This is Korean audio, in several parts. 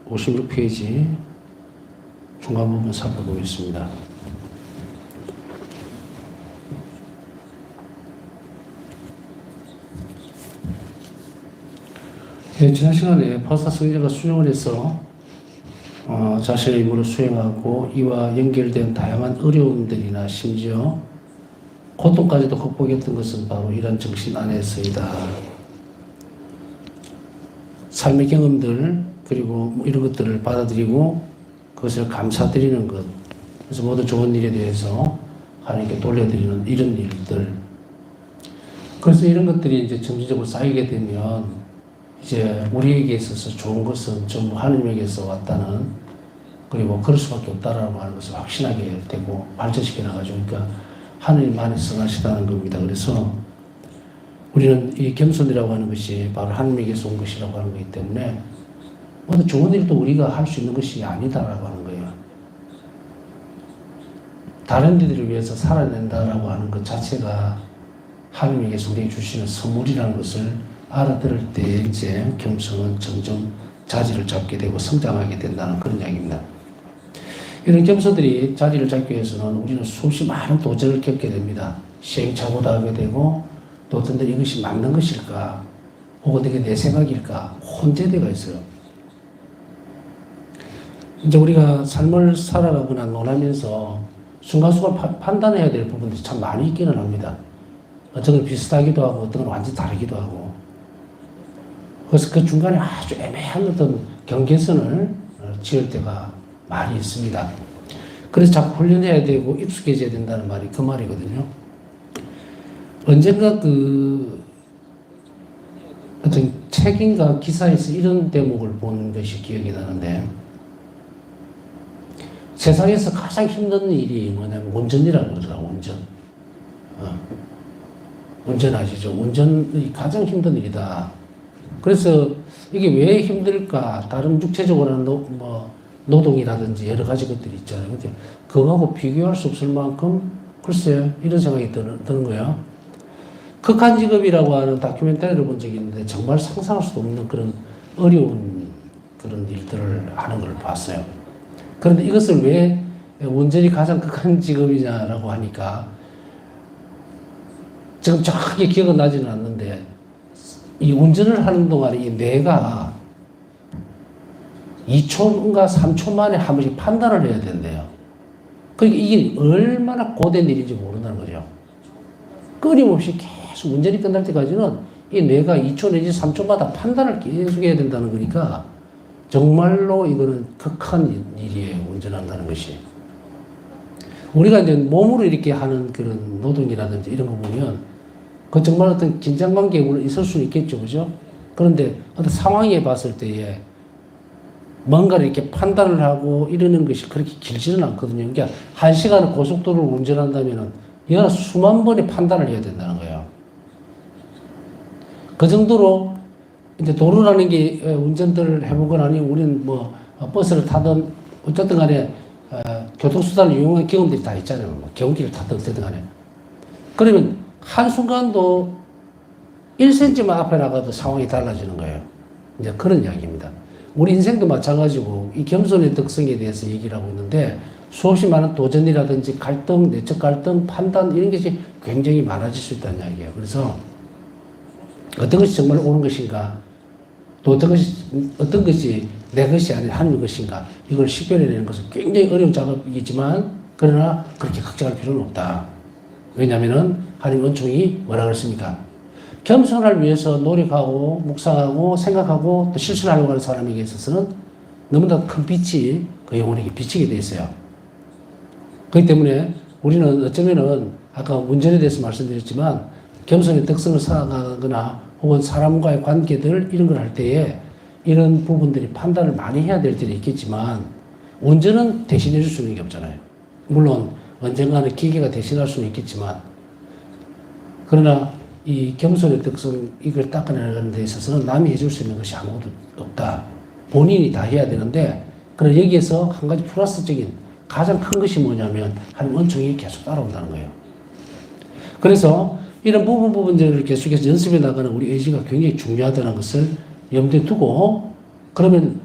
56페이지 중간 부분 살펴보겠습니다. 네, 지난 시간에 파스타 성자가 수용을 해서 자신의 임무를 수행하고 이와 연결된 다양한 어려움들이나 심지어 고통까지도 극복했던 것은 바로 이런 정신 안에서이다. 삶의 경험들 그리고 이런 것들을 받아들이고 그것을 감사드리는 것, 그래서 모든 좋은 일에 대해서 하나님께 돌려드리는 이런 일들. 그래서 이런 것들이 이제 점진적으로 쌓이게 되면 이제 우리에게 있어서 좋은 것은 전부 하나님에게서 왔다는, 그리고 그럴 수밖에 없다라고 하는 것을 확신하게 되고 발전시켜 나가죠. 그러니까 하나님만이 선하시다는 겁니다. 그래서 우리는 이 겸손이라고 하는 것이 바로 하나님에게서 온 것이라고 하는 거기 때문에 모든 좋은 일도 우리가 할 수 있는 것이 아니다라고 하는 거예요. 다른 이들을 위해서 살아낸다라고 하는 것 자체가 하나님에게서 우리에게 주시는 선물이라는 것을 알아들을 때 이제 겸손은 점점 자리를 잡게 되고 성장하게 된다는 그런 이야기입니다. 이런 겸손들이 자리를 잡기 위해서는 우리는 수없이 많은 도전을 겪게 됩니다. 시행착오도 하게 되고 또 어떤 때 이것이 맞는 것일까 혹은 이게 내 생각일까 혼재되가 있어요. 이제 우리가 삶을 살아가거나 논하면서 순간순간 판단해야 될 부분들이 참 많이 있기는 합니다. 어떤 건 비슷하기도 하고 어떤 건 완전히 다르기도 하고, 그래서 그 중간에 아주 애매한 어떤 경계선을 지을 때가 많이 있습니다. 그래서 자꾸 훈련해야 되고 익숙해져야 된다는 말이 그 말이거든요. 언젠가 그 어떤 책인가 기사에서 이런 대목을 본 것이 기억이 나는데, 세상에서 가장 힘든 일이 뭐냐면 운전이라고 그러더라고. 운전. 운전 아시죠? 운전이 가장 힘든 일이다. 그래서 이게 왜 힘들까? 다른 육체적으로는 노동이라든지 여러 가지 것들이 있잖아요. 근데 그거하고 비교할 수 없을 만큼 글쎄 이런 생각이 드는 거예요. 극한 직업이라고 하는 다큐멘터리를 본 적이 있는데 정말 상상할 수도 없는 그런 어려운 그런 일들을 하는 걸 봤어요. 그런데 이것을 왜 운전이 가장 극한 직업이냐라고 하니까 지금 정확하게 기억은 나지는 않는데 이 운전을 하는 동안에 이 뇌가 2초인가 3초 만에 한 번씩 판단을 해야 된대요. 그러니까 이게 얼마나 고된 일인지 모른다는 거죠. 끊임없이 계속 운전이 끝날 때까지는 이 뇌가 2초 내지 3초마다 판단을 계속 해야 된다는 거니까 정말로 이거는 극한 일이에요. 운전한다는 것이. 우리가 이제 몸으로 이렇게 하는 그런 노동이라든지 이런 거 보면 그 정말 어떤 긴장 관계에 물론 있을 수는 있겠죠. 그죠? 그런데 어떤 상황에 봤을 때에 뭔가를 이렇게 판단을 하고 이러는 것이 그렇게 길지는 않거든요. 그러니까 1시간을 고속도로를 운전한다면은 이거는 수만 번의 판단을 해야 된다는 거예요. 그 정도로 이제 도로라는 게 운전들을 해보거나 아니면 우리는 뭐 버스를 타든 어쨌든 간에 교통수단을 이용한 경험들이 다 있잖아요. 뭐 경운기를 타든 어쨌든 간에. 그러면 한순간도 1cm만 앞에 나가도 상황이 달라지는 거예요. 이제 그런 이야기입니다. 우리 인생도 마찬가지고 이 겸손의 특성에 대해서 얘기를 하고 있는데 수없이 많은 도전이라든지 갈등, 내적 갈등, 판단 이런 것이 굉장히 많아질 수 있다는 이야기예요. 그래서 어떤 것이 정말 옳은 것인가 또 어떤 것이 내 것이 아닌 하나님의 것인가 이걸 식별해내는 것은 굉장히 어려운 작업이지만 그러나 그렇게 걱정할 필요는 없다. 왜냐하면 하나님 은총이 뭐라 그랬습니까? 겸손을 위해서 노력하고 묵상하고 생각하고 또 실천을 하려고 하는 사람에게 있어서는 너무나 큰 빛이 그 영혼에게 비치게 돼 있어요. 그렇기 때문에 우리는 어쩌면은 아까 운전에 대해서 말씀드렸지만 겸손의 특성을 쌓아가거나 혹은 사람과의 관계들 이런 걸 할 때에 이런 부분들이 판단을 많이 해야 될 때도 있겠지만 운전은 대신해 줄 수 있는 게 없잖아요. 물론 언젠가는 기계가 대신할 수는 있겠지만 그러나 이 겸손의 특성 이걸 닦아내는 데 있어서는 남이 해줄 수 있는 것이 아무것도 없다. 본인이 다 해야 되는데 그러나 여기에서 한 가지 플러스적인 가장 큰 것이 뭐냐면 하나님 은총이 계속 따라온다는 거예요. 그래서 이런 부분들을 계속해서 연습해 나가는 우리 의지가 굉장히 중요하다는 것을 염두에 두고 그러면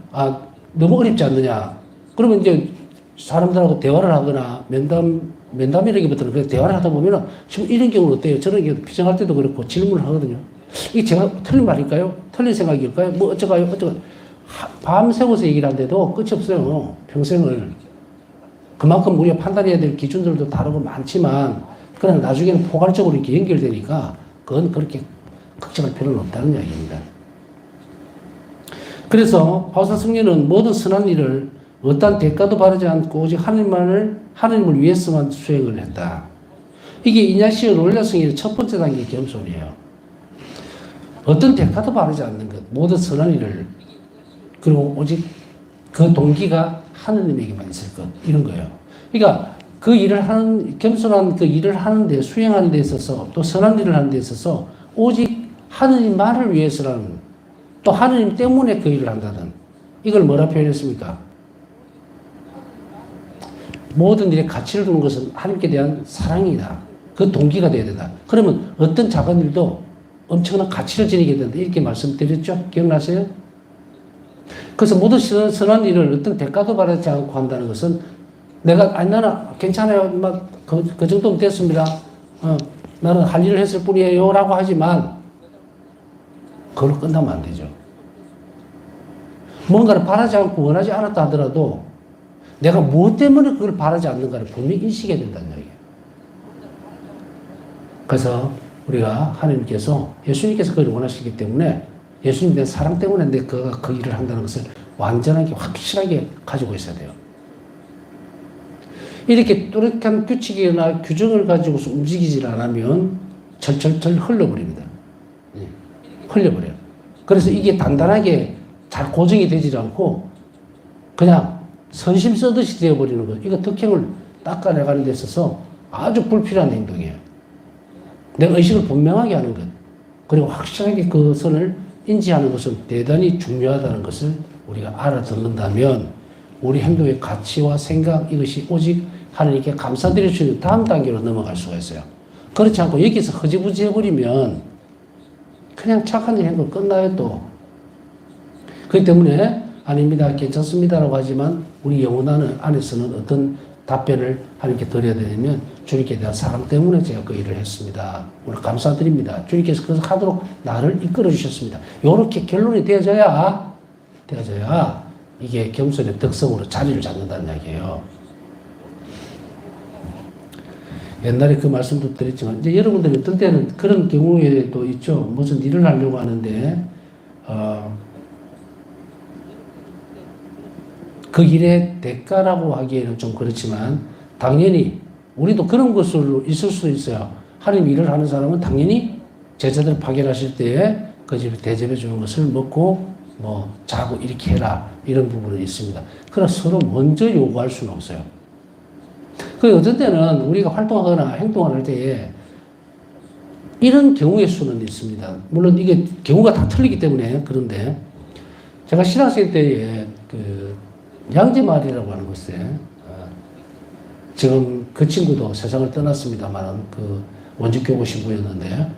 너무 어렵지 않느냐. 그러면 이제 사람들하고 대화를 하거나 면담이라기보다는 그냥 대화를 하다 보면은 지금 이런 경우는 어때요? 저런 경우 피정할 때도 그렇고 질문을 하거든요. 이게 제가 틀린 말일까요? 틀린 생각일까요? 뭐 어쩌가요? 어쩌가. 밤 새워서 얘기를 하는데도 끝이 없어요. 평생을. 그만큼 우리가 판단해야 될 기준들도 다르고 많지만, 그러나 나중에는 포괄적으로 이렇게 연결되니까 그건 그렇게 걱정할 필요는 없다는 이야기입니다. 그래서 바울사 성령은 모든 선한 일을 어떠한 대가도 바라지 않고 오직 하나님을 위해서만 수행을 했다. 이게 이냐시오 롤라 성령의 첫 번째 단계 겸손이에요. 어떤 대가도 바라지 않는 것, 모든 선한 일을, 그리고 오직 그 동기가 하느님에게만 있을 것, 이런 거예요. 그러니까 그 일을 하는, 겸손한 그 일을 하는데, 수행하는 데 있어서, 또 선한 일을 하는 데 있어서 오직 하느님만을 위해서라는, 또 하느님 때문에 그 일을 한다는, 이걸 뭐라 표현했습니까? 모든 일에 가치를 두는 것은 하나님께 대한 사랑이다. 그 동기가 되어야 된다. 그러면 어떤 작은 일도 엄청난 가치를 지니게 된다. 이렇게 말씀드렸죠? 기억나세요? 그래서 모든 선한 일을 어떤 대가도 바라지 않고 한다는 것은 나는 괜찮아요. 그 정도면 됐습니다. 나는 할 일을 했을 뿐이에요. 라고 하지만 그걸로 끝나면 안 되죠. 뭔가를 바라지 않고 원하지 않았다 하더라도 내가 무엇 때문에 그걸 바라지 않는가를 분명히 인식해야 된다는 얘기예요. 그래서 우리가 예수님께서 그걸 원하시기 때문에 예수님에 대한 사랑 때문에 내가 그 일을 한다는 것을 완전하게 확실하게 가지고 있어야 돼요. 이렇게 또렷한 규칙이나 규정을 가지고서 움직이질 않으면 철철철 흘러버립니다. 흘려버려요. 그래서 이게 단단하게 잘 고정이 되질 않고 그냥 선심 써듯이 되어버리는 거예요. 이거 덕행을 닦아내가는 데 있어서 아주 불필요한 행동이에요. 내가 의식을 분명하게 하는 것, 그리고 확실하게 그 선을 인지하는 것은 대단히 중요하다는 것을 우리가 알아듣는다면 우리 행동의 가치와 생각, 이것이 오직 하나님께 감사드릴 수 있는 다음 단계로 넘어갈 수가 있어요. 그렇지 않고 여기서 허지부지 해버리면 그냥 착한 일 행동 끝나요 또. 그렇기 때문에 아닙니다, 괜찮습니다라고 하지만 우리 영혼 안에서는 어떤 답변을 하나님께 드려야 되냐면 주님께 대한 사랑 때문에 제가 그 일을 했습니다. 오늘 감사드립니다. 주님께서 그것을 하도록 나를 이끌어 주셨습니다. 이렇게 결론이 되어져야 이게 겸손의 특성으로 자리를 잡는다는 이야기예요. 옛날에 그 말씀도 드렸지만 이제 여러분들이 어떤 때는 그런 경우에도 있죠. 무슨 일을 하려고 하는데 그 일의 대가라고 하기에는 좀 그렇지만 당연히 우리도 그런 것으로 있을 수 있어요. 하나님 일을 하는 사람은 당연히 제자들 파견하실 때에 그 집에 대접해 주는 것을 먹고 자고 이렇게 해라 이런 부분은 있습니다. 그러나 서로 먼저 요구할 수는 없어요. 그 어떤 때는 우리가 활동하거나 행동을 할 때에 이런 경우의 수는 있습니다. 물론 이게 경우가 다 틀리기 때문에 그런데 제가 신학생 때에 그 양재마을이라고 하는 곳에 지금 그 친구도 세상을 떠났습니다만 그 원주교구 신부였는데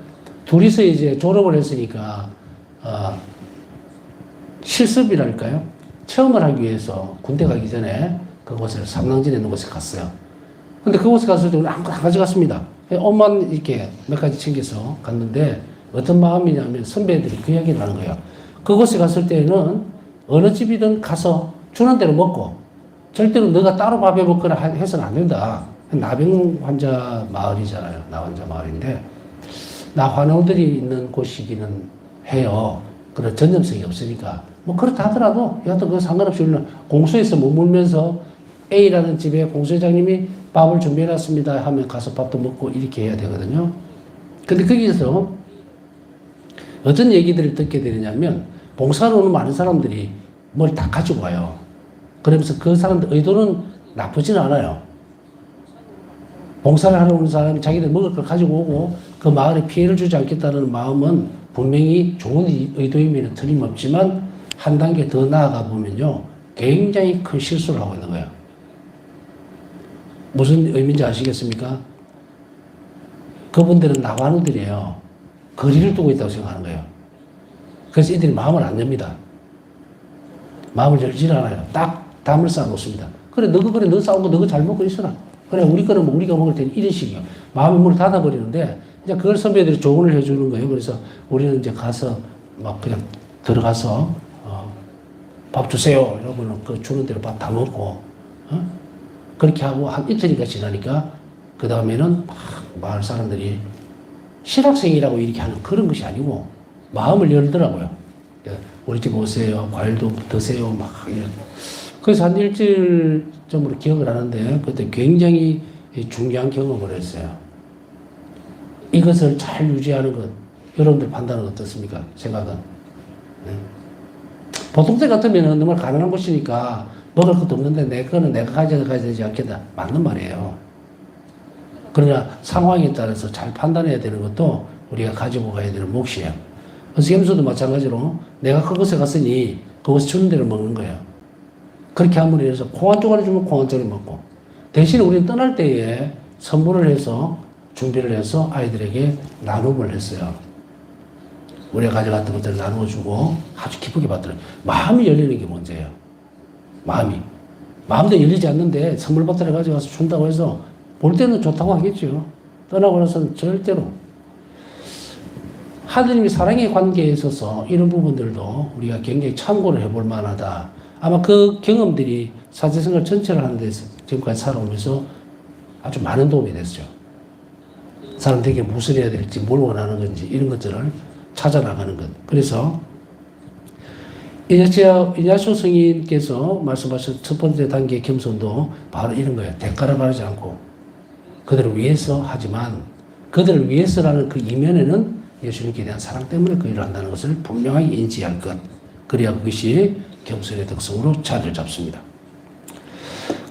둘이서 이제 졸업을 했으니까 실습이랄까요? 체험을 하기 위해서 군대 가기 전에 그곳을 삼랑진에 있는 곳에 갔어요. 근데 그곳에 갔을 때 아무것도 안 가져갔습니다. 옷만 이렇게 몇 가지 챙겨서 갔는데 어떤 마음이냐면 선배들이 그 이야기를 하는 거예요. 그곳에 갔을 때는 어느 집이든 가서 주는 대로 먹고 절대로 너가 따로 밥해 먹거나 해서는 안 된다. 나병 환자 마을이잖아요. 나환자 마을인데 나환원들이 있는 곳이기는 해요. 그런 전염성이 없으니까 그렇다 하더라도 여하튼 그 상관없이 우리는 공수에서 머물면서 A라는 집에 공수회장님이 밥을 준비해놨습니다 하면 가서 밥도 먹고 이렇게 해야 되거든요. 근데 거기서 어떤 얘기들을 듣게 되느냐면 봉사로 오는 많은 사람들이 뭘 다 가지고 와요. 그러면서 그 사람들 의도는 나쁘진 않아요. 봉사를 하러 오는 사람이 자기들 먹을 걸 가지고 오고 그 마을에 피해를 주지 않겠다는 마음은 분명히 좋은 의도임에는 틀림없지만 한 단계 더 나아가 보면요. 굉장히 큰 실수를 하고 있는 거예요. 무슨 의미인지 아시겠습니까? 그분들은 나관우들이에요. 거리를 두고 있다고 생각하는 거예요. 그래서 이들이 마음을 안 엽니다. 마음을 열질 않아요. 딱 담을 쌓아놓습니다. 그래, 너 싸운 거 너가 잘 먹고 있어라. 그래, 우리 거는 뭐 우리가 먹을 때는 이런 식이요. 마음의 문을 닫아버리는데, 이제 그걸 선배들이 조언을 해주는 거예요. 그래서 우리는 이제 가서 막 그냥 들어가서, 밥 주세요. 이러면 그 주는 대로 밥 다 먹고, 그렇게 하고 한 이틀이가 지나니까, 그 다음에는 막 마을 사람들이 실학생이라고 이렇게 하는 그런 것이 아니고, 마음을 열더라고요. 우리 집 오세요. 과일도 드세요. 막 이런. 그래서 한 일주일 정도로 기억을 하는데, 그때 굉장히 중요한 경험을 했어요. 이것을 잘 유지하는 것, 여러분들 판단은 어떻습니까? 생각은. 네. 보통 때 같으면 정말 가난한 곳이니까 먹을 것도 없는데 내 거는 내가 가져가야 되지 않겠다. 맞는 말이에요. 그러나 상황에 따라서 잘 판단해야 되는 것도 우리가 가지고 가야 되는 몫이에요. 그래서 염소도 마찬가지로 내가 그곳에 갔으니 그곳에 주는 대로 먹는 거예요. 그렇게 함으로 인해서 콩 한 조각을 주면 콩 한 조각을 먹고, 대신에 우리는 떠날 때에 선물을 해서 준비를 해서 아이들에게 나눔을 했어요. 우리가 가져갔던 것들을 나누어주고 아주 기쁘게 받더라고요. 마음이 열리는 게 문제예요. 마음도 열리지 않는데 선물 받들어 가져가서 준다고 해서 볼 때는 좋다고 하겠죠. 떠나고 나서는 절대로. 하느님의 사랑의 관계에 있어서 이런 부분들도 우리가 굉장히 참고를 해볼 만하다. 아마 그 경험들이 사제생활 전체를 하는 데서 지금까지 살아오면서 아주 많은 도움이 됐죠. 사람들에게 무엇을 해야 될지, 뭘 원하는 건지 이런 것들을 찾아나가는 것. 그래서 이냐시오 성인께서 말씀하신 첫 번째 단계의 겸손도 바로 이런 거예요. 대가를 바라지 않고 그들을 위해서 하지만 그들을 위해서라는 그 이면에는 예수님께 대한 사랑 때문에 그 일을 한다는 것을 분명하게 인지할 것. 그래야 그것이 겸손의 특성으로 자리를 잡습니다.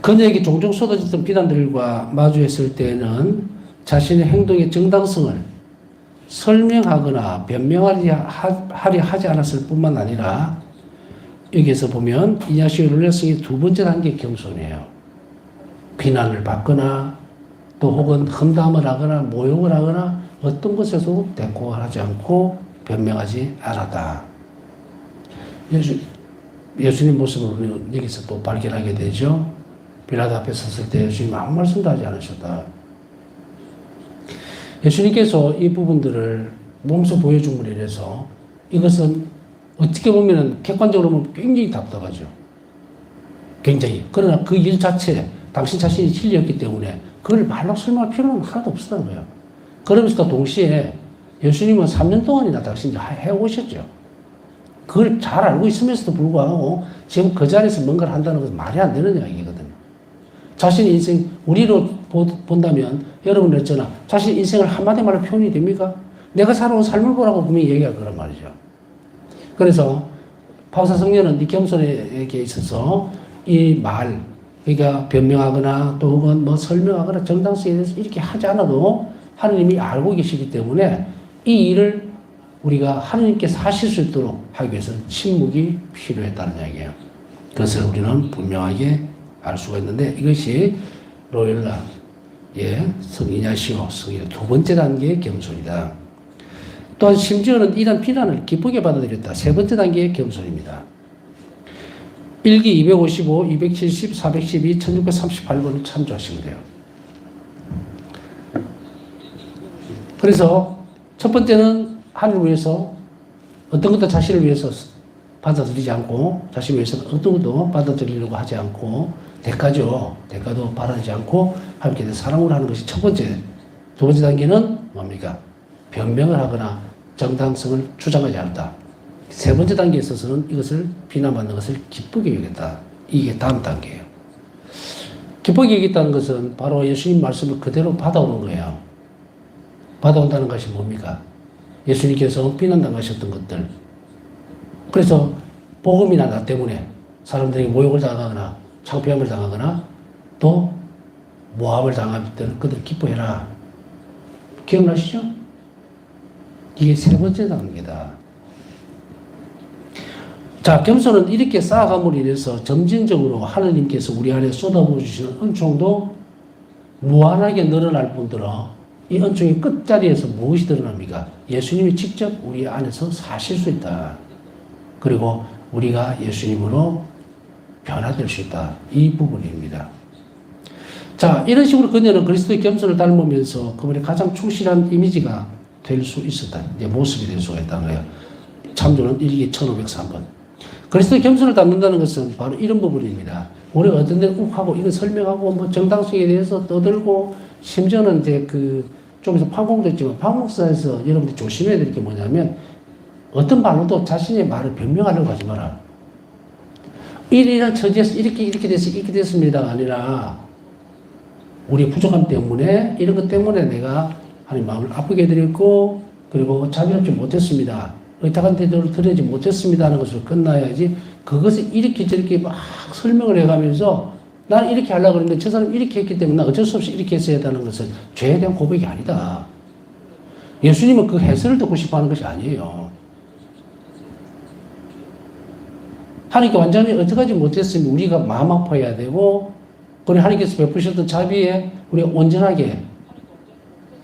그녀에게 종종 쏟아졌던 비난들과 마주했을 때는 자신의 행동의 정당성을 설명하거나 변명하려 하지 않았을 뿐만 아니라 여기에서 보면 이냐시오 룰레성의 두 번째 단계 겸손이에요. 비난을 받거나 또 혹은 험담을 하거나 모욕을 하거나 어떤 것에서도 대꾸를 하지 않고 변명하지 않았다. 예수님 모습을 우리는 여기서 또 발견하게 되죠. 빌라도 앞에 섰을 때 예수님 아무 말씀도 하지 않으셨다. 예수님께서 이 부분들을 몸소 보여줌으로 인해서 이것은 어떻게 보면 객관적으로 보면 굉장히 답답하죠. 굉장히. 그러나 그 일 자체, 당신 자신이 진리였기 때문에 그걸 말로 설명할 필요는 하나도 없었던 거예요. 그러면서 동시에 예수님은 3년 동안이나 당신이 해오셨죠. 그걸 잘 알고 있으면서도 불구하고 지금 그 자리에서 뭔가를 한다는 것은 말이 안 되는 이야기거든요. 자신의 인생, 우리로 본다면 여러분 했잖아. 자신의 인생을 한마디 말로 표현이 됩니까? 내가 살아온 삶을 보라고 분명히 얘기할 거란 말이죠. 그래서 파우사 성녀는 이 겸손에게 있어서 이 말, 그러니까 변명하거나 또 혹은 뭐 설명하거나 정당성에 대해서 이렇게 하지 않아도 하느님이 알고 계시기 때문에 이 일을 우리가 하느님께서 하실 수 있도록 하기 위해서는 침묵이 필요했다는 이야기예요. 그것을 우리는 분명하게 알 수가 있는데 이것이 로엘라, 성 이냐시오 성의 두 번째 단계의 겸손이다. 또한 심지어는 이런 비난을 기쁘게 받아들였다. 세 번째 단계의 겸손입니다. 1기 255, 270, 412, 1638번을 참조하시면 돼요. 그래서 첫 번째는 하늘을 위해서 어떤 것도 자신을 위해서 받아들이지 않고 자신을 위해서 어떤 것도 받아들이려고 하지 않고 대가도 바라지 않고 함께 사랑으로 하는 것이 첫 번째. 두 번째 단계는 뭡니까? 변명을 하거나 정당성을 주장하지 않았다. 세 번째 단계에 있어서는 이것을 비난받는 것을 기쁘게 여겼다. 이게 다음 단계예요. 기쁘게 여겼다는 것은 바로 예수님 말씀을 그대로 받아오는 거예요. 받아온다는 것이 뭡니까? 예수님께서 비난당하셨던 것들. 그래서 복음이나 나 때문에 사람들에게 모욕을 당하거나 창피함을 당하거나 또 모함을 당할 때는 그들 기뻐해라. 기억나시죠? 이게 세 번째 단계다. 자, 겸손은 이렇게 쌓아감으로 인해서 점진적으로 하느님께서 우리 안에 쏟아부어 주시는 은총도 무한하게 늘어날 뿐더러 이 은총의 끝자리에서 무엇이 드러납니까? 예수님이 직접 우리 안에서 사실 수 있다. 그리고 우리가 예수님으로 될 수 있다. 이 부분입니다. 자, 이런 식으로 그녀는 그리스도의 겸손을 닮으면서 그분의 가장 충실한 이미지가 될 수 있었다. 이제 모습이 될 수가 있다는 거예요. 참조는 1기 1503번. 그리스도의 겸손을 닮는다는 것은 바로 이런 부분입니다. 우리가 어떤 데 욱하고 이거 설명하고 뭐 정당성에 대해서 떠들고 심지어는 이제 좀에서 파공도 있지만 파공사에서 여러분들이 조심해야 될 게 뭐냐면 어떤 말로도 자신의 말을 변명하려고 하지 마라. 이런 처지에서 이렇게 돼서 이렇게 됐습니다가 아니라 우리의 부족함 때문에 이런 것 때문에 내가 하나님 마음을 아프게 해드렸고 그리고 자비롭지 못했습니다. 의탁한 태도를 드리지 못했습니다 하는 것으로 끝나야지 그것을 이렇게 저렇게 막 설명을 해가면서 난 이렇게 하려고 그랬는데 저 사람이 이렇게 했기 때문에 난 어쩔 수 없이 이렇게 했어야 한다는 것은 죄에 대한 고백이 아니다. 예수님은 그 해설을 듣고 싶어 하는 것이 아니에요. 하나님께 완전히 어떻게 하지 못했으면 우리가 마음 아파해야 되고 그리고 하나님께서 베푸셨던 자비에 우리가 온전하게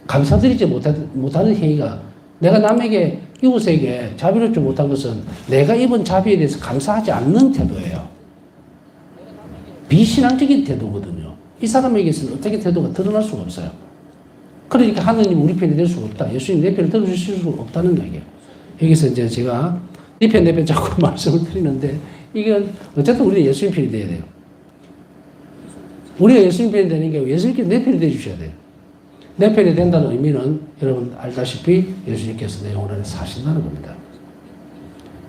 감사드리지 못하는 행위가 내가 남에게 이웃에게 자비롭지 못한 것은 내가 입은 자비에 대해서 감사하지 않는 태도예요. 비신앙적인 태도거든요. 이 사람에게서는 어떻게 태도가 드러날 수가 없어요. 그러니까 하느님 우리 편이 될 수가 없다. 예수님 내 편을 들어주실 수가 없다는 얘기예요. 여기서 이제 제가 네 편, 내 편 자꾸 말씀을 드리는데 이건 어쨌든 우리는 예수님 편이 돼야 돼요. 우리가 예수님 편이 되는 게 예수님께서 내 편이 되주셔야 돼요. 내 편이 된다는 의미는 여러분 알다시피 예수님께서 내 영혼 안에 사신다는 겁니다.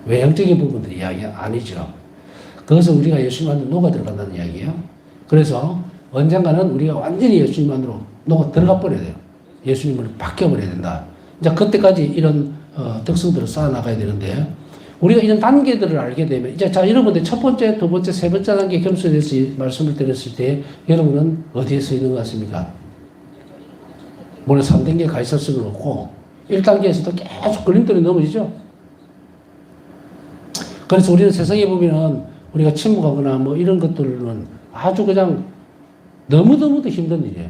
외형적인 부분들의 이야기가 아니죠. 그것은 우리가 예수님 안으로 녹아 들어간다는 이야기예요. 그래서 언젠가는 우리가 완전히 예수님 안으로 녹아 들어가 버려야 돼요. 예수님을 바뀌어버려야 된다. 이제 그때까지 이런 특성들을 쌓아나가야 되는데 우리가 이런 단계들을 알게 되면 이제 자 여러분들 첫 번째, 두 번째, 세 번째 단계 겸손에 대해서 말씀을 드렸을 때 여러분은 어디에 서 있는 것 같습니까? 물론 3단계에 가 있을 수는 없고 1단계에서도 계속 걸림돌이 넘어지죠. 그래서 우리는 세상에 보면 우리가 침묵하거나 뭐 이런 것들은 아주 그냥 너무너무도 힘든 일이에요.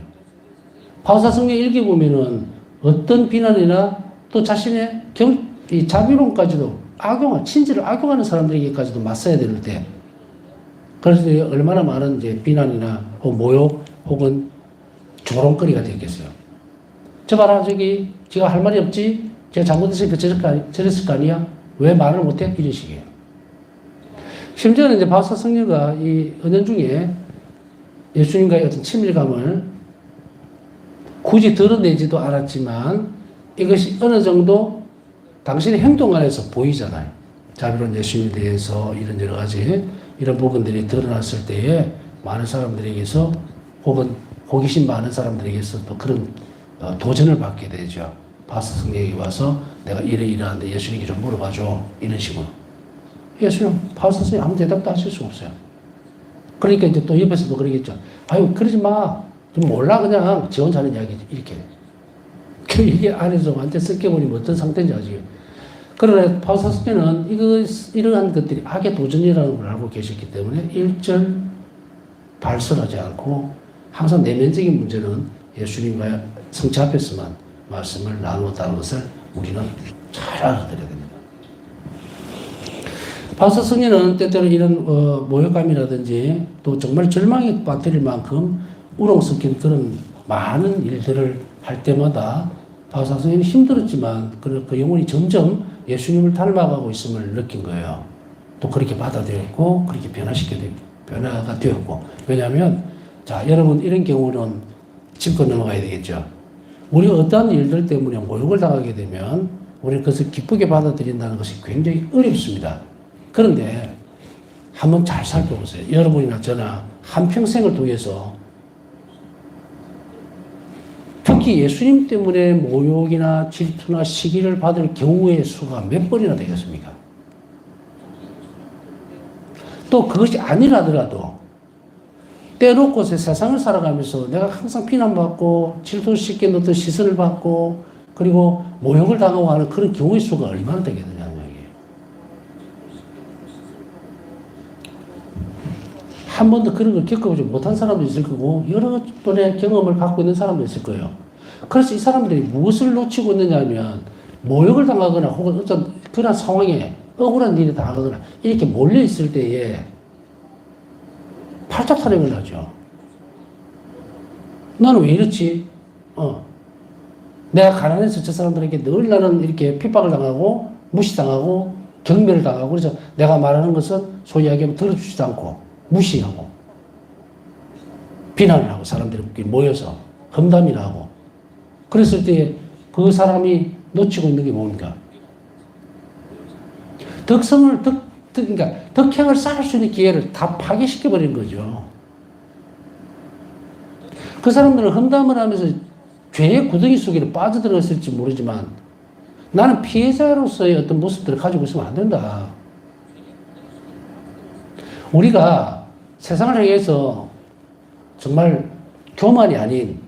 바울사성경 일기 보면은 어떤 비난이나 또 자신의 이 자비론까지도 친지를 악용하는 사람들에게까지도 맞서야 될 때, 그래서 얼마나 많은 이제 비난이나 모욕 혹은 조롱거리가 되겠어요. 저 봐라, 지가 할 말이 없지? 제가 잘못했으니까 저랬을 거 아니야? 왜 말을 못해? 이런 식이에요. 심지어는 이제 바울사 성녀가 이 은연 중에 예수님과의 어떤 친밀감을 굳이 드러내지도 않았지만 이것이 어느 정도 당신의 행동 안에서 보이잖아요. 자비로운 예수님에 대해서 이런 여러 가지 이런 부분들이 드러났을 때에 많은 사람들에게서 혹은 호기심 많은 사람들에게서 또 그런 도전을 받게 되죠. 바울사 성령이 와서 내가 이러이러한데 예수님께 좀 물어봐줘. 이런 식으로. 예수님, 바울사 성령이 아무 대답도 하실 수 없어요. 그러니까 이제 또 옆에서도 그러겠죠. 아유, 그러지 마. 좀 몰라, 그냥 지 혼자 하는 이야기지. 이렇게. 이게 안에서 완전 섞여버리면 어떤 상태인지 아시죠? 그러나 바울사 성령은 이러한 것들이 악의 도전이라는 걸 알고 계셨기 때문에 일절 발설하지 않고 항상 내면적인 문제는 예수님과 성체 앞에서만 말씀을 나누었다는 것을 우리는 잘 알아들어야 됩니다. 바울사 성령은 때때로 이런 모욕감이라든지 또 정말 절망에 빠뜨릴 만큼 우렁 섞인 그런 많은 일들을 할 때마다 바울사 성령이 힘들었지만 그 영혼이 점점 예수님을 닮아가고 있음을 느낀 거예요. 또 그렇게 받아들였고 그렇게 변화가 되었고. 왜냐하면 자 여러분 이런 경우는 짚고 넘어가야 되겠죠. 우리가 어떠한 일들 때문에 모욕을 당하게 되면 우리는 그것을 기쁘게 받아들인다는 것이 굉장히 어렵습니다. 그런데 한번 잘 살펴보세요. 여러분이나 저나 한평생을 통해서 특히 예수님 때문에 모욕이나 질투나 시기를 받을 경우의 수가 몇 번이나 되겠습니까? 또 그것이 아니라더라도 때놓고 세상을 살아가면서 내가 항상 비난받고 질투시키는 어떤 시선을 받고 그리고 모욕을 당하고 하는 그런 경우의 수가 얼마나 되겠느냐는 얘기예요. 한 번도 그런 걸 겪어보지 못한 사람도 있을 거고 여러 번의 경험을 갖고 있는 사람도 있을 거예요. 그래서 이 사람들이 무엇을 놓치고 있느냐 하면 모욕을 당하거나 혹은 어떤 그런 상황에 억울한 일이 당하거나 이렇게 몰려있을 때에 팔자 타령을 하죠. 나는 왜 이렇지? 내가 가난해서 저 사람들에게 늘 나는 이렇게 핍박을 당하고 무시당하고 경멸을 당하고 그래서 내가 말하는 것은 소위 이야기하면 들어주지도 않고 무시하고 비난을 하고 사람들이 모여서 험담이나 하고 그랬을 때 그 사람이 놓치고 있는 게 뭡니까? 그러니까 덕행을 쌓을 수 있는 기회를 다 파괴시켜버린 거죠. 그 사람들은 험담을 하면서 죄의 구덩이 속에 빠져들었을지 모르지만 나는 피해자로서의 어떤 모습들을 가지고 있으면 안 된다. 우리가 세상을 향해서 정말 교만이 아닌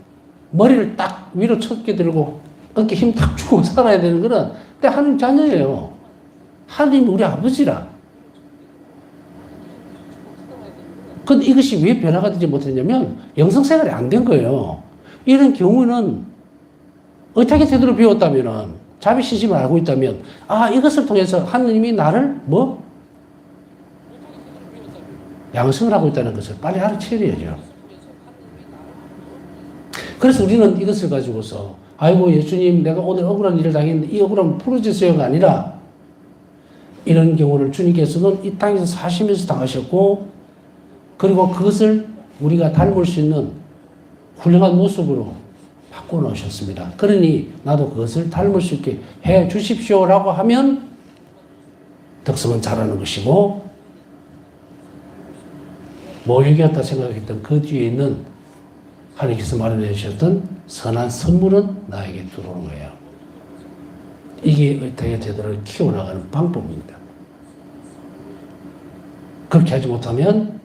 머리를 딱 위로 쳤게 들고 어깨 힘 딱 주고 살아야 되는 거는 때 하나님 자녀예요. 하나님 우리 아버지라. 근데 이것이 왜 변화가 되지 못했냐면 영성생활이 안 된 거예요. 이런 경우는 어떻게 제대로 배웠다면은 자비신심을 알고 있다면 이것을 통해서 하느님이 나를 양성을 하고 있다는 것을 빨리 알아채려야죠. 그래서 우리는 이것을 가지고서 아이고 예수님 내가 오늘 억울한 일을 당했는데 이 억울함을 풀어주세요가 아니라 이런 경우를 주님께서는 이 땅에서 사시면서 당하셨고 그리고 그것을 우리가 닮을 수 있는 훌륭한 모습으로 바꿔놓으셨습니다. 그러니 나도 그것을 닮을 수 있게 해 주십시오라고 하면 덕성은 자라는 것이고 모욕이었다 생각했던 그 뒤에 있는 하나님께서 마련해 주셨던 선한 선물은 나에게 들어오는 거예요. 이게 의탁의 제도를 키워나가는 방법입니다. 그렇게 하지 못하면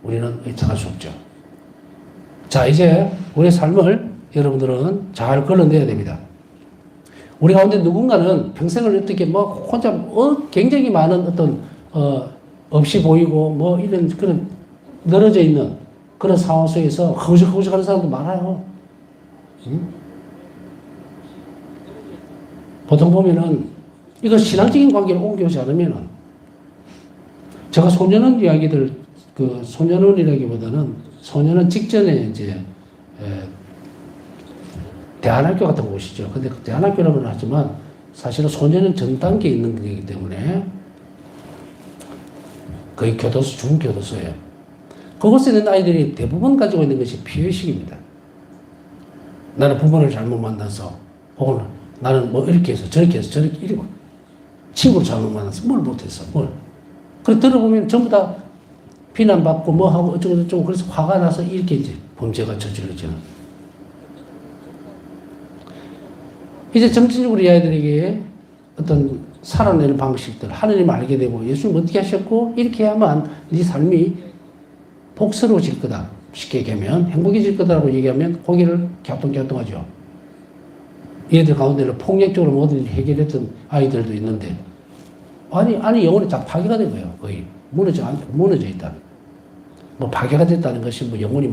우리는 의탁할 수 없죠. 자, 이제 우리의 삶을 여러분들은 잘 걸러내야 됩니다. 우리 가운데 누군가는 평생을 어떻게 혼자 굉장히 많은 어떤 없이 보이고 이런 그런 늘어져 있는 그런 상황 속에서 허우적허우적 하는 사람도 많아요. 보통 보면은 이거 신앙적인 관계를 옮겨오지 않으면은 제가 소년원 이야기들 소년원이라기보다는 소년원 직전에 이제 대안학교 같은 곳이죠. 근데 그 대안학교라고는 하지만 사실은 소년원 전 단계에 있는 거기 때문에 거의 교도소, 중교도소예요. 그곳에 있는 아이들이 대부분 가지고 있는 것이 피해의식입니다. 나는 부모를 잘못 만나서 혹은 나는 이렇게 해서 저렇게 해서 저렇게 이러고 친구를 잘못 만나서 뭘 못했어 그래 들어보면 전부 다 비난받고 하고 어쩌고저쩌고 그래서 화가 나서 이렇게 이제 범죄가 저질러지는. 이제 점진적으로 이 아이들에게 어떤 살아내는 방식들 하나님을 알게 되고 예수님 어떻게 하셨고 이렇게 해야만 네 삶이 복스러워질 거다. 쉽게 얘기하면 행복해질 거다라고 얘기하면 고개를 갸우뚱갸우뚱하죠. 얘들 가운데는 폭력적으로 모든 일을 해결했던 아이들도 있는데 아니 영혼이 다 파괴가 된 거예요. 거의 무너져 있다. 파괴가 됐다는 것이 영혼이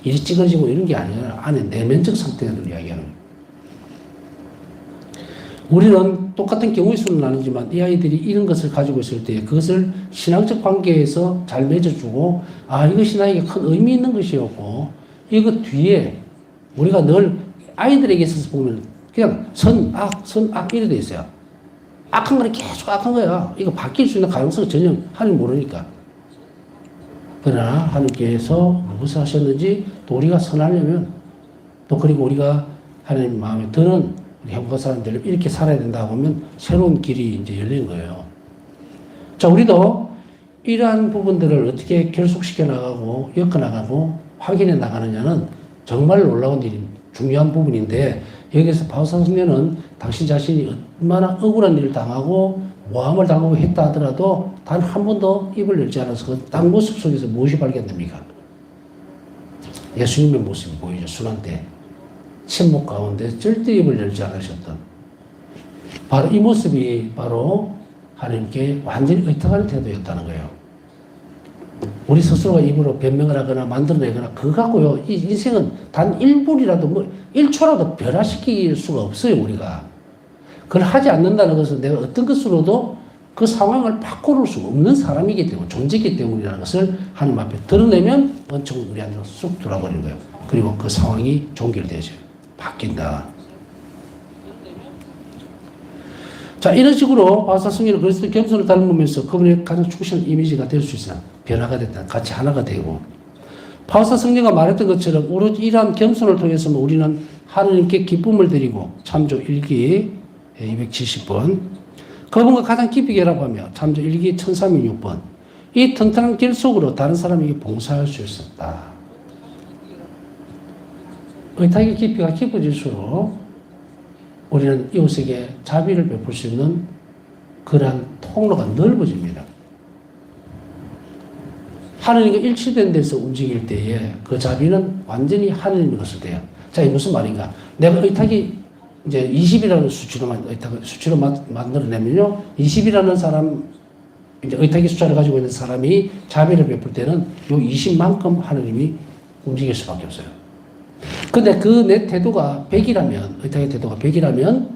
이리 찌그러지고 이런 게 아니라 안에 내면적 상태를 이야기하는 거예요. 우리는 똑같은 경우의 수는 나누지만 이 아이들이 이런 것을 가지고 있을 때 그것을 신앙적 관계에서 잘 맺어주고 이것이 나에게 큰 의미 있는 것이었고 이것 뒤에 우리가 늘 아이들에게 있어서 보면 그냥 선악 이래 돼 있어요. 악한 거는 계속 악한 거야. 이거 바뀔 수 있는 가능성은 전혀 하나님 모르니까. 그러나 하나님께서 무엇을 하셨는지 또 우리가 선하려면 또 그리고 우리가 하나님 마음에 드는 우리 행복한 사람들 이렇게 살아야 된다고 하면 새로운 길이 이제 열린 거예요. 자, 우리도 이러한 부분들을 어떻게 결속시켜 나가고 엮어 나가고 확인해 나가느냐는 정말 놀라운 일인 중요한 부분인데 여기서 바울사 성령은 당신 자신이 얼마나 억울한 일을 당하고 모함을 당하고 했다 하더라도 단 한 번도 입을 열지 않아서 그 딱 모습 속에서 무엇이 발견됩니까? 예수님의 모습이 보이죠. 순환 때. 침묵 가운데 절대 입을 열지 않으셨던 바로 이 모습이 바로 하나님께 완전히 의탁하는 태도였다는 거예요. 우리 스스로가 입으로 변명을 하거나 만들어내거나 그거 갖고요. 이 인생은 단 1분이라도 1초라도 변화시킬 수가 없어요. 우리가. 그걸 하지 않는다는 것은 내가 어떤 것으로도 그 상황을 바꿔놓을 수 없는 사람이기 때문에, 존재이기 때문이라는 것을 하나님 앞에 드러내면 원칙은 우리 안으로 쑥 들어와버리는 거예요. 그리고 그 상황이 종결되죠. 바뀐다. 자, 이런 식으로 바울사 성경은 그리스도 겸손을 닮으면서 그분의 가장 충실한 이미지가 될 수 있어요. 변화가 됐다. 같이 하나가 되고. 바울사 성경가 말했던 것처럼 오로지 이러한 겸손을 통해서 우리는 하나님께 기쁨을 드리고, 참조 1기 270번, 그분과 가장 깊이 결합하며 참조 1기 1306번, 이 튼튼한 길 속으로 다른 사람에게 봉사할 수 있었다. 의탁의 깊이가 깊어질수록 우리는 이웃에게 자비를 베풀 수 있는 그러한 통로가 넓어집니다. 하느님과 일치된 데서 움직일 때에 그 자비는 완전히 하느님의 것을 돼요. 자, 이게 무슨 말인가? 내가 의탁이 이제 20이라는 수치로 만들어내면요, 20이라는 사람, 이제 의탁의 숫자를 가지고 있는 사람이 자비를 베풀 때는 요 20만큼 하느님이 움직일 수밖에 없어요. 근데 그 내 태도가 100이라면, 의탁의 태도가 100이라면,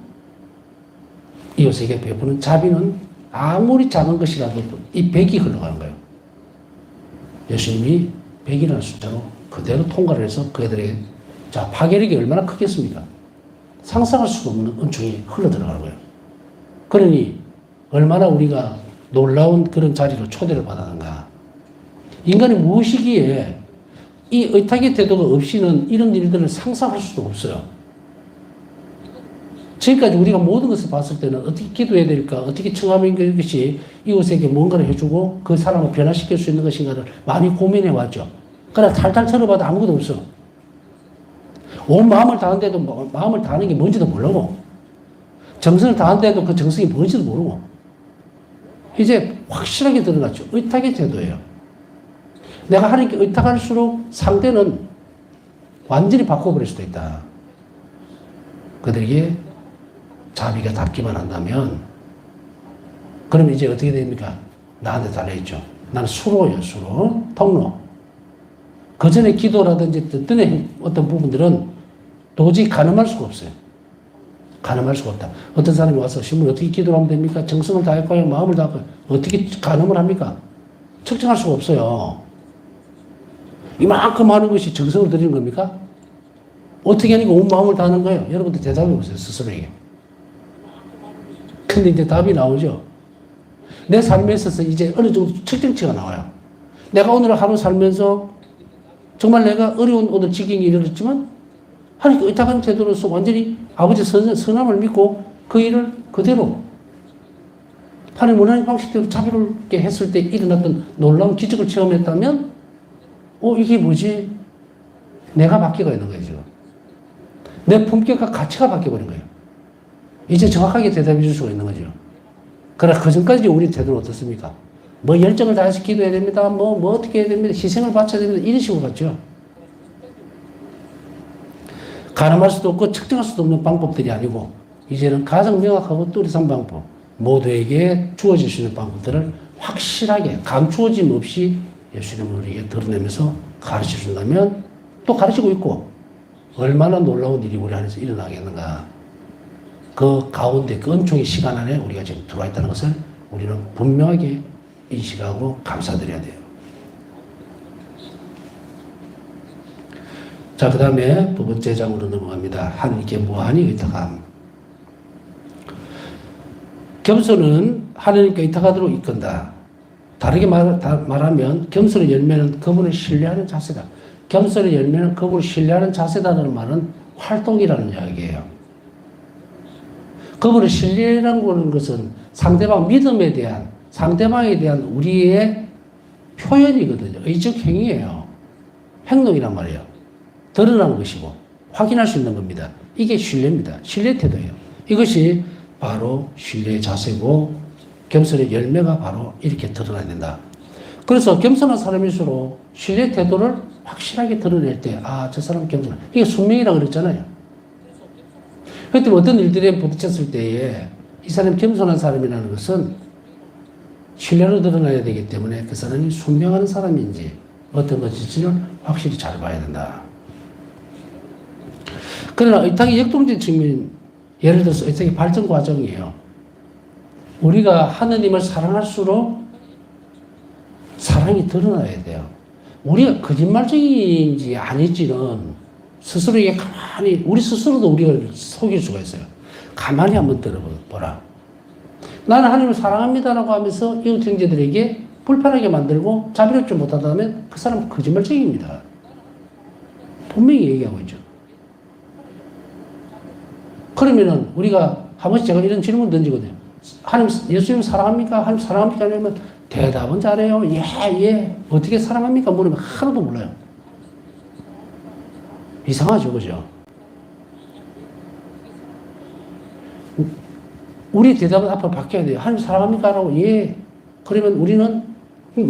이웃에게 베푸는 자비는 아무리 작은 것이라도 이 100이 흘러가는 거예요. 예수님이 100이라는 숫자로 그대로 통과를 해서 그들에게, 자, 파괴력이 얼마나 크겠습니까? 상상할 수도 없는 은총이 흘러 들어가는 거예요. 그러니 얼마나 우리가 놀라운 그런 자리로 초대를 받았는가. 인간이 무엇이기에 이 의탁의 태도가 없이는 이런 일들을 상상할 수도 없어요. 지금까지 우리가 모든 것을 봤을 때는 어떻게 기도해야 될까, 어떻게 청하면 것이 이웃에게 뭔가를 해주고 그 사람을 변화시킬 수 있는 것인가를 많이 고민해 왔죠. 그러나 탈탈 털어봐도 아무것도 없어. 온 마음을 다하는데도 마음을 다하는 게 뭔지도 모르고, 정성을 다하는데도 그 정성이 뭔지도 모르고, 이제 확실하게 드러났죠. 의탁의 태도예요. 내가 하나님께 의탁할수록 상대는 완전히 바꿔버릴 수도 있다. 그들에게 자비가 닿기만 한다면, 그러면 이제 어떻게 됩니까? 나한테 달려있죠. 나는 수로예요, 수로. 통로. 그 전에 기도라든지 뜻의 어떤 부분들은 도저히 가늠할 수가 없어요. 가늠할 수가 없다. 어떤 사람이 와서 신문 어떻게 기도를 하면 됩니까? 정성을 다할까요? 마음을 다할까요? 어떻게 가늠을 합니까? 측정할 수가 없어요. 이만큼 하는 것이 정성을 들이는 겁니까? 어떻게 하니까 온 마음을 다하는 거예요? 여러분들 대답해 보세요, 스스로에게. 근데 이제 답이 나오죠. 내 삶에 있어서 이제 어느 정도 측정치가 나와요. 내가 오늘 하루 살면서 정말 내가 어려운 오늘 지경에 이르렀지만 하나님께 의탁하는 태도로서 완전히 아버지 선함을 믿고 그 일을 그대로 하나님 원하는 방식대로 자비롭게 했을 때 일어났던 놀라운 기적을 체험했다면, 이게 뭐지? 내가 바뀌고 있는 거예요, 지금. 내 품격과 가치가 바뀌어버린 거예요. 이제 정확하게 대답해 줄 수가 있는 거죠. 그러나 그 전까지 우리 태도는 어떻습니까? 뭐 열정을 다해서 기도해야 됩니다. 뭐 어떻게 해야 됩니다. 희생을 바쳐야 됩니다. 이런 식으로 갔죠. 가늠할 수도 없고 측정할 수도 없는 방법들이 아니고, 이제는 가장 명확하고 뚜렷한 방법, 모두에게 주어질 수 있는 방법들을 확실하게 감추어짐 없이 예수님을 우리에게 드러내면서 가르쳐 준다면, 또 가르치고 있고, 얼마나 놀라운 일이 우리 안에서 일어나겠는가. 그 가운데 그 은총의 시간 안에 우리가 지금 들어와 있다는 것을 우리는 분명하게 인식하고 감사드려야 돼요. 자, 그 다음에 두 번째 장으로 넘어갑니다. 하나님께 무한히 의탁함. 겸손은 하나님께 의탁하도록 이끈다. 다르게 말하면 겸손의 열매는 그분을 신뢰하는 자세다. 겸손의 열매는 그분을 신뢰하는 자세다라는 말은 활동이라는 이야기예요. 그분을 신뢰라는 것은 상대방 믿음에 대한, 상대방에 대한 우리의 표현이거든요. 의적 행위예요. 행동이란 말이에요. 드러나는 것이고 확인할 수 있는 겁니다. 이게 신뢰입니다. 신뢰 태도예요. 이것이 바로 신뢰의 자세고 겸손의 열매가 바로 이렇게 드러나야 된다. 그래서 겸손한 사람일수록 신뢰 태도를 확실하게 드러낼 때, 저 사람 겸손해. 이게 숙명이라고 그랬잖아요. 그때 어떤 일들에 부딪혔을 때에 이 사람이 겸손한 사람이라는 것은 신뢰로 드러나야 되기 때문에 그 사람이 순명한 사람인지 어떤 것인지는 확실히 잘 봐야 된다. 그러나 의탁의 역동적 측면, 예를 들어서 의탁의 발전 과정이에요. 우리가 하느님을 사랑할수록 사랑이 드러나야 돼요. 우리가 거짓말쟁이인지 아닌지는 스스로에게 가만히, 우리 스스로도 우리가 속일 수가 있어요. 가만히 한번 들어보라. 나는 하나님을 사랑합니다라고 하면서 이웃 형제들에게 불편하게 만들고 자비롭지 못하다면 그 사람은 거짓말쟁이입니다. 분명히 얘기하고 있죠. 그러면은 우리가 한 번씩 제가 이런 질문 던지거든요. 하나님, 예수님 사랑합니까? 하나님 사랑합니까? 아니면 대답은 잘해요. 예, 예. 어떻게 사랑합니까? 물으면 하나도 몰라요. 이상하죠, 그죠? 우리 대답은 앞으로 바뀌어야 돼요. 하나님 사랑합니까? 라고, 예. 그러면 우리는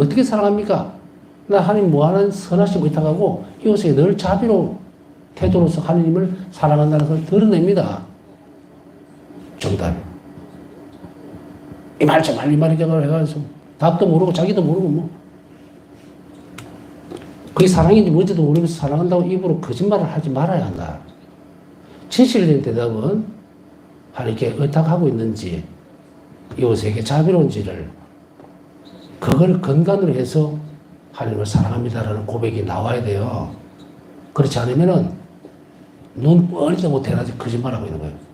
어떻게 사랑합니까? 나 하나님 뭐 하는 선하시 못하고 이웃에게 늘 자비로 태도로서 하나님을 사랑한다는 걸 드러냅니다. 정답. 이 말 저 말 이 말이 해가지고 답도 모르고 자기도 모르고 뭐. 그게 사랑인지 뭔지도 모르면서 사랑한다고 입으로 거짓말을 하지 말아야 한다. 진실된 대답은 하나님께 의탁하고 있는지 이웃에게 자비로운지를 그걸 근간으로 해서 하나님을 사랑합니다라는 고백이 나와야 돼요. 그렇지 않으면은 눈 뻔히도 못해가지고 거짓말하고 있는 거예요.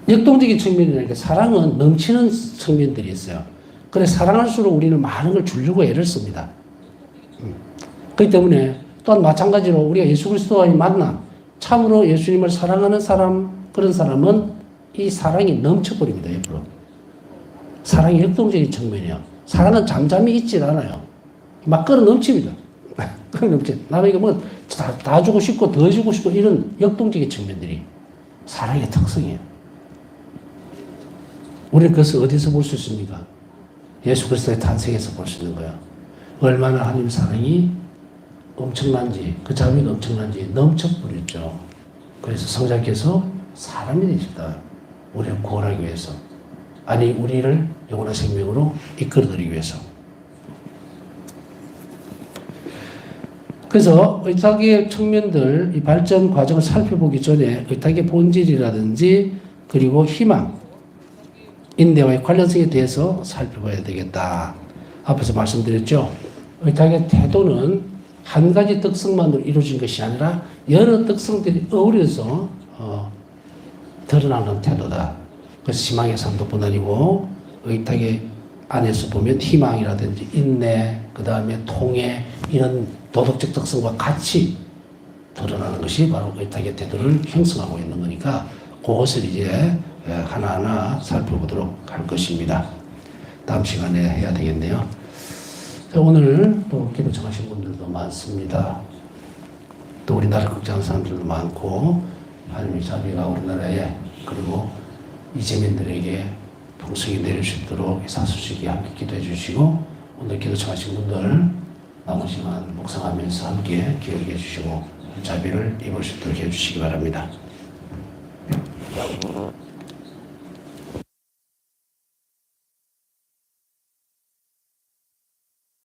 역동적인 측면이라니까 사랑은 넘치는 측면들이 있어요. 그래 사랑할수록 우리는 많은 걸 주려고 애를 씁니다. 그렇기 때문에 또한 마찬가지로 우리가 예수 그리스도와의 만남, 참으로 예수님을 사랑하는 사람, 그런 사람은 이 사랑이 넘쳐버립니다. 옆으로. 사랑이 역동적인 측면이에요. 사랑은 잠잠히 있질 않아요. 막 끌어 넘칩니다. 끌어 넘쳐. 남에게 뭐 다 주고 싶고 더 주고 싶고 이런 역동적인 측면들이 사랑의 특성이에요. 우리는 그것을 어디서 볼 수 있습니까? 예수 그리스도의 탄생에서 볼 수 있는 거예요. 얼마나 하나님 사랑이 엄청난지, 그 자비가 엄청난지 넘쳐버렸죠. 그래서 성자께서 사람이 되셨다. 우리를 구원하기 위해서. 아니, 우리를 영원한 생명으로 이끌어드리기 위해서. 그래서 의탁의 측면들, 이 발전 과정을 살펴보기 전에 의탁의 본질이라든지 그리고 희망, 인내와의 관련성에 대해서 살펴봐야 되겠다. 앞에서 말씀드렸죠. 의탁의 태도는 한 가지 특성만으로 이루어진 것이 아니라 여러 특성들이 어우러서 드러나는 태도다. 그래서 희망의 삶도뿐 아니고 의탁의 안에서 보면 희망이라든지 인내, 그 다음에 통해 이런 도덕적 특성과 같이 드러나는 것이 바로 의탁의 태도를 형성하고 있는 거니까 그것을 이제 하나하나 살펴보도록 할 것입니다. 다음 시간에 해야 되겠네요. 오늘 또 기도 정하신 분들도 많습니다. 또 우리나라 걱정하는 사람들도 많고 하나님의 자비가 우리나라에 그리고 이재민들에게 풍성히 내릴 수 있도록 사수식이 함께 기도해 주시고 오늘 기도 청하신 분들 남은 시간 묵상하면서 함께 기억해 주시고 자비를 입을 수 있도록 해 주시기 바랍니다.